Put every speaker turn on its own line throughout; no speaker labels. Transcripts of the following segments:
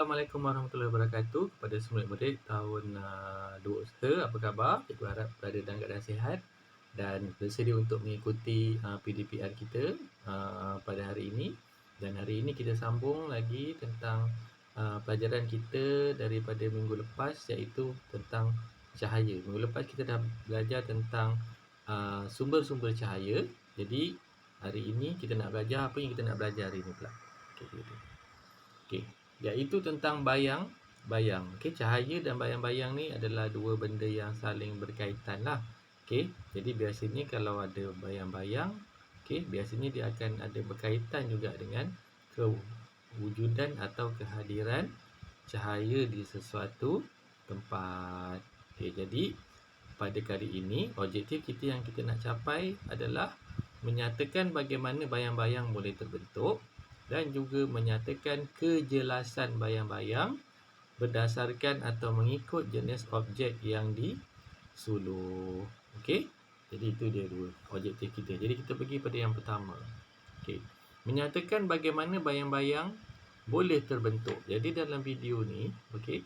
Assalamualaikum warahmatullahi wabarakatuh kepada semua murid tahun 2 usaha. Apa khabar? Cikgu harap berada dalam keadaan sihat dan bersedia untuk mengikuti PDPR kita pada hari ini. Dan hari ini kita sambung lagi tentang pelajaran kita daripada minggu lepas, iaitu tentang cahaya. Minggu lepas kita dah belajar tentang sumber-sumber cahaya. Jadi hari ini kita nak belajar apa yang kita nak belajar hari ini pula. Okey, iaitu tentang bayang-bayang. Okey, cahaya dan bayang-bayang ni adalah dua benda yang saling berkaitan lah. Okey, jadi biasanya kalau ada bayang-bayang, okey, biasanya dia akan ada berkaitan juga dengan kewujudan atau kehadiran cahaya di sesuatu tempat. Okey, jadi pada kali ini objektif kita yang kita nak capai adalah menyatakan bagaimana bayang-bayang boleh terbentuk dan juga menyatakan kejelasan bayang-bayang berdasarkan atau mengikut jenis objek yang disuluh. Okey, jadi itu dia dua objektif kita. Jadi kita pergi pada yang pertama. Okey, menyatakan bagaimana bayang-bayang boleh terbentuk. Jadi dalam video ni, okey,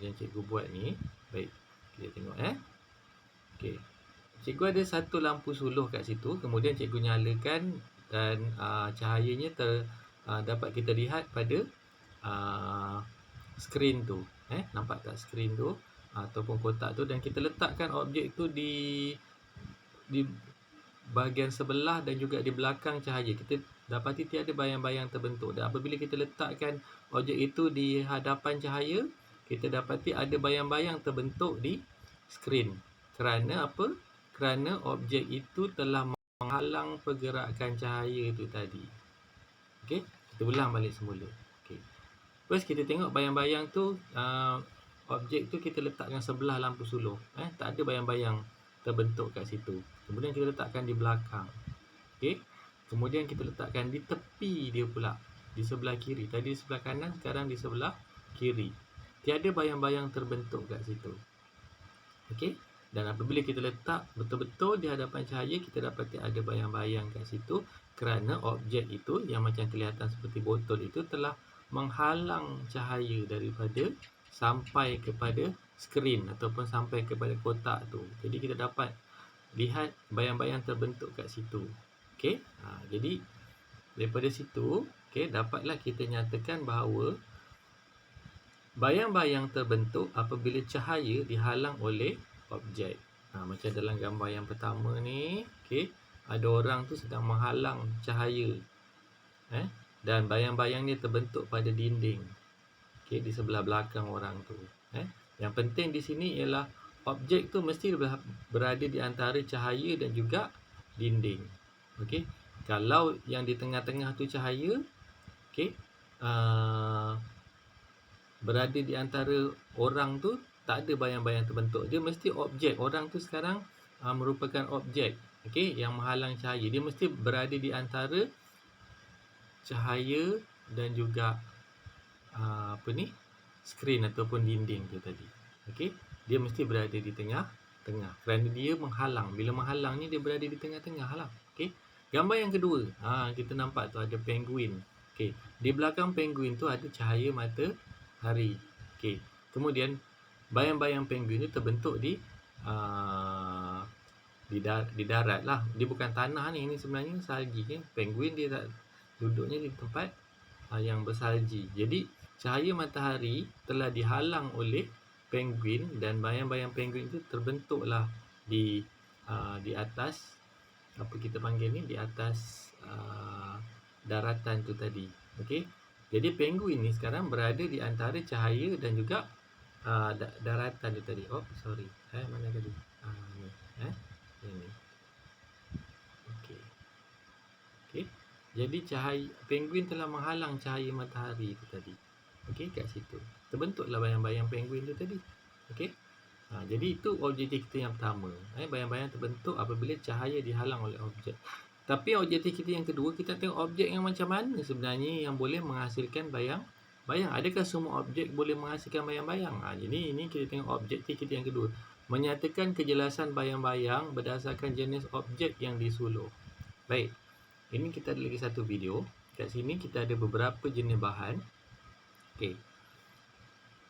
yang cikgu buat ni, baik, kita tengok okey. Cikgu ada satu lampu suluh kat situ, kemudian cikgu nyalakan dan cahayanya dapat kita lihat pada skrin tu. Nampak tak skrin tu ataupun kotak tu, dan kita letakkan objek tu di bahagian sebelah dan juga di belakang cahaya. Kita dapati tiada bayang-bayang terbentuk, dan apabila kita letakkan objek itu di hadapan cahaya, kita dapati ada bayang-bayang terbentuk di skrin. Kerana apa? Kerana objek itu telah menghalang pergerakan cahaya itu tadi. Okey, kita ulang balik semula. Okey. First kita tengok bayang-bayang tu, objek tu kita letakkan sebelah lampu suluh. Tak ada bayang-bayang terbentuk kat situ. Kemudian kita letakkan di belakang. Okey. Kemudian kita letakkan di tepi dia pula, di sebelah kiri. Tadi di sebelah kanan, sekarang di sebelah kiri. Tiada bayang-bayang terbentuk kat situ. Okey. Dan apabila kita letak betul-betul di hadapan cahaya, kita dapati ada bayang-bayang kat situ kerana objek itu yang macam kelihatan seperti botol itu telah menghalang cahaya daripada sampai kepada skrin ataupun sampai kepada kotak tu. Jadi kita dapat lihat bayang-bayang terbentuk kat situ. Okey. Jadi daripada situ, okey, dapatlah kita nyatakan bahawa bayang-bayang terbentuk apabila cahaya dihalang oleh objek. Macam dalam gambar yang pertama ni, okey, ada orang tu sedang menghalang cahaya. Dan bayang-bayang ni terbentuk pada dinding. Okey, di sebelah belakang orang tu. Yang penting di sini ialah objek tu mesti berada di antara cahaya dan juga dinding. Okey. Kalau yang di tengah-tengah tu cahaya, okey, berada di antara orang tu, tak ada bayang-bayang terbentuk. Dia mesti objek. Orang tu sekarang merupakan objek, okey, yang menghalang cahaya. Dia mesti berada di antara cahaya dan juga skrin ataupun dinding tu tadi. Okey, dia mesti berada di tengah-tengah kerana dia menghalang. Bila menghalang ni dia berada di tengah-tengah lah. Okey. Gambar yang kedua, kita nampak tu ada penguin. Okey, di belakang penguin tu ada cahaya matahari. Okey. Kemudian bayang-bayang penguin itu terbentuk di darat lah. Dia bukan tanah ni, ini sebenarnya salji. Penguin dia tak duduknya di tempat yang bersalji. Jadi cahaya matahari telah dihalang oleh penguin dan bayang-bayang penguin itu terbentuklah di atas, apa kita panggil ni, di atas daratan tu tadi. Okey. Jadi penguin ni sekarang berada di antara cahaya dan juga daratan tu tadi. Oh, sorry. Mana tadi? Ni. Ini. Okey. Okey. Jadi cahaya penguin telah menghalang cahaya matahari tu tadi. Okey, kat situ. Terbentuklah bayang-bayang penguin tu tadi. Okey. Jadi itu objektif kita yang pertama. Bayang-bayang terbentuk apabila cahaya dihalang oleh objek. Tapi objektif kita yang kedua, kita tengok objek yang macam mana sebenarnya yang boleh menghasilkan bayang-bayang. Adakah semua objek boleh menghasilkan bayang-bayang? Jadi ini kita tengok objektif kita yang kedua. Menyatakan kejelasan bayang-bayang berdasarkan jenis objek yang disuluh. Baik. Ini kita ada lagi satu video. Kat sini kita ada beberapa jenis bahan. Okey.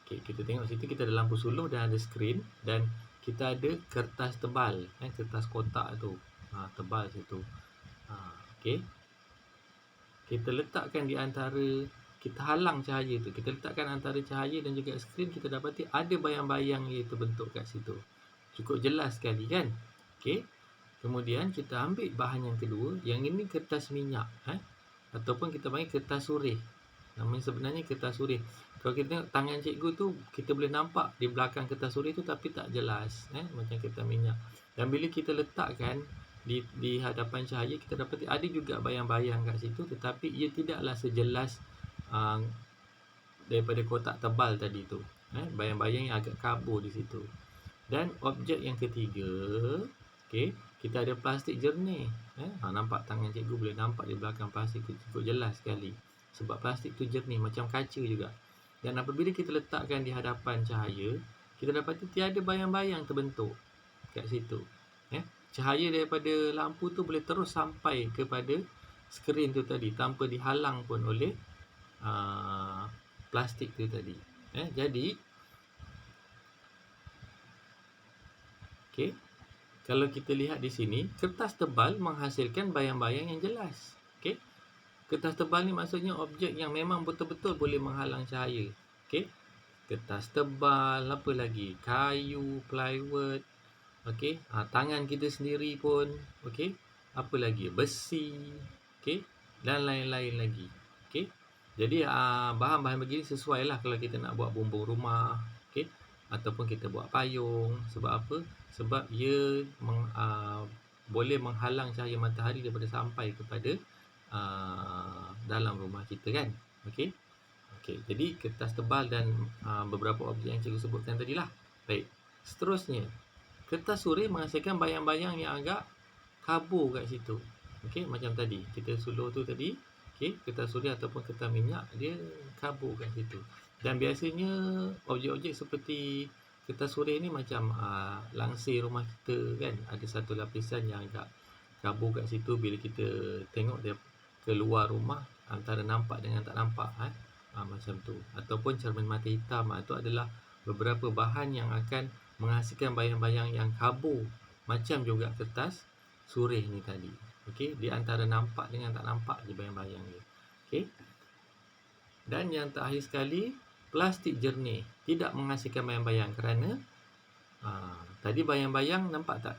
Okey, kita tengok situ kita ada lampu suluh dan ada skrin dan kita ada kertas tebal, kertas kotak tu. Tebal situ. Okey. Kita letakkan di antara, kita halang cahaya tu. Kita letakkan antara cahaya dan juga skrin, kita dapati ada bayang-bayang yang terbentuk kat situ. Cukup jelas sekali kan? Okey. Kemudian kita ambil bahan yang kedua, yang ini kertas minyak, ataupun kita panggil kertas surih. Namanya sebenarnya kertas surih. Kalau kita tengok tangan cikgu tu, kita boleh nampak di belakang kertas surih tu tapi tak jelas, macam kertas minyak. Dan bila kita letakkan di hadapan cahaya, kita dapati ada juga bayang-bayang kat situ, tetapi ia tidaklah sejelas daripada kotak tebal tadi tu. Bayang-bayang yang agak kabur di situ. Dan objek yang ketiga, okey, kita ada plastik jernih. Nampak tangan cikgu boleh nampak di belakang plastik tu cukup jelas sekali. Sebab plastik tu jernih macam kaca juga. Dan apabila kita letakkan di hadapan cahaya, kita dapati tiada bayang-bayang terbentuk kat situ. Cahaya daripada lampu tu boleh terus sampai kepada skrin tu tadi tanpa dihalang pun oleh plastik tu tadi. Jadi okey, kalau kita lihat di sini, kertas tebal menghasilkan bayang-bayang yang jelas. Okey. Kertas tebal ni maksudnya objek yang memang betul-betul boleh menghalang cahaya. Okey. Kertas tebal, apa lagi? Kayu, plywood. Okey. Tangan kita sendiri pun, okey. Apa lagi? Besi, okey. Dan lain-lain lagi. Okey. Jadi bahan-bahan begini sesuailah kalau kita nak buat bumbung rumah, okey, ataupun kita buat payung. Sebab apa? Sebab ia boleh menghalang cahaya matahari daripada sampai kepada dalam rumah kita kan. Okey. Okey, jadi kertas tebal dan beberapa objek yang cikgu sebutkan tadilah. Baik. Seterusnya, kertas surih menghasilkan bayang-bayang yang agak kabur kat situ. Okey, macam tadi kita suluh tu tadi. Okey, kertas surih ataupun kertas minyak dia kabur kat situ. Dan biasanya objek-objek seperti kertas surih ni macam langsir rumah kita kan, ada satu lapisan yang agak kabur kat situ. Bila kita tengok dia keluar rumah, antara nampak dengan tak nampak, macam tu. Ataupun cermin mata hitam, itu adalah beberapa bahan yang akan menghasilkan bayang-bayang yang kabur, macam juga kertas surih ni tadi. Okey, di antara nampak dengan tak nampak je bayang-bayang dia. Okey. Dan yang terakhir sekali, plastik jernih tidak menghasilkan bayang-bayang kerana tadi bayang-bayang nampak tak?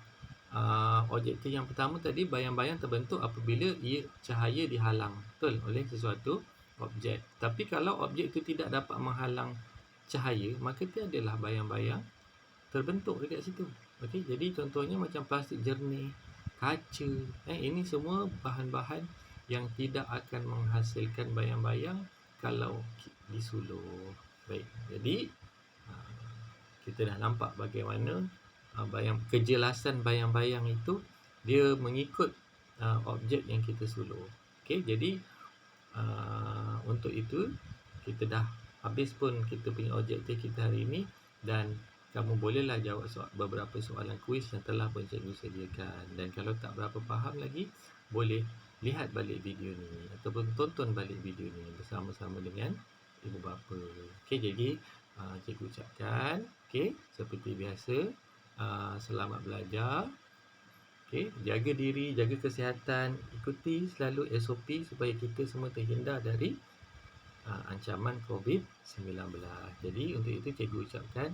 Objektif yang pertama tadi, bayang-bayang terbentuk apabila cahaya dihalang, betul, oleh sesuatu objek. Tapi kalau objek itu tidak dapat menghalang cahaya, maka tiadalah bayang-bayang terbentuk dekat situ. Okey, jadi contohnya macam plastik jernih, kaca, ini semua bahan-bahan yang tidak akan menghasilkan bayang-bayang kalau disuluh. Baik, jadi kita dah nampak bagaimana kejelasan bayang-bayang itu dia mengikut objek yang kita suluh. Okey, jadi untuk itu kita dah habis pun kita punya objektif kita hari ini, dan kamu bolehlah jawab beberapa soalan kuis yang telah pun cikgu sediakan. Dan kalau tak berapa faham lagi, boleh lihat balik video ni ataupun tonton balik video ni bersama-sama dengan ibu bapa. Okey, jadi cikgu ucapkan, okey, seperti biasa, selamat belajar. Okey, jaga diri, jaga kesihatan, ikuti selalu SOP supaya kita semua terhindar dari ancaman COVID-19. Jadi untuk itu cikgu ucapkan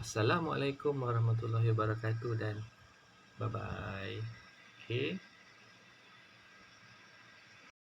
Assalamualaikum warahmatullahi wabarakatuh dan bye-bye. Okey.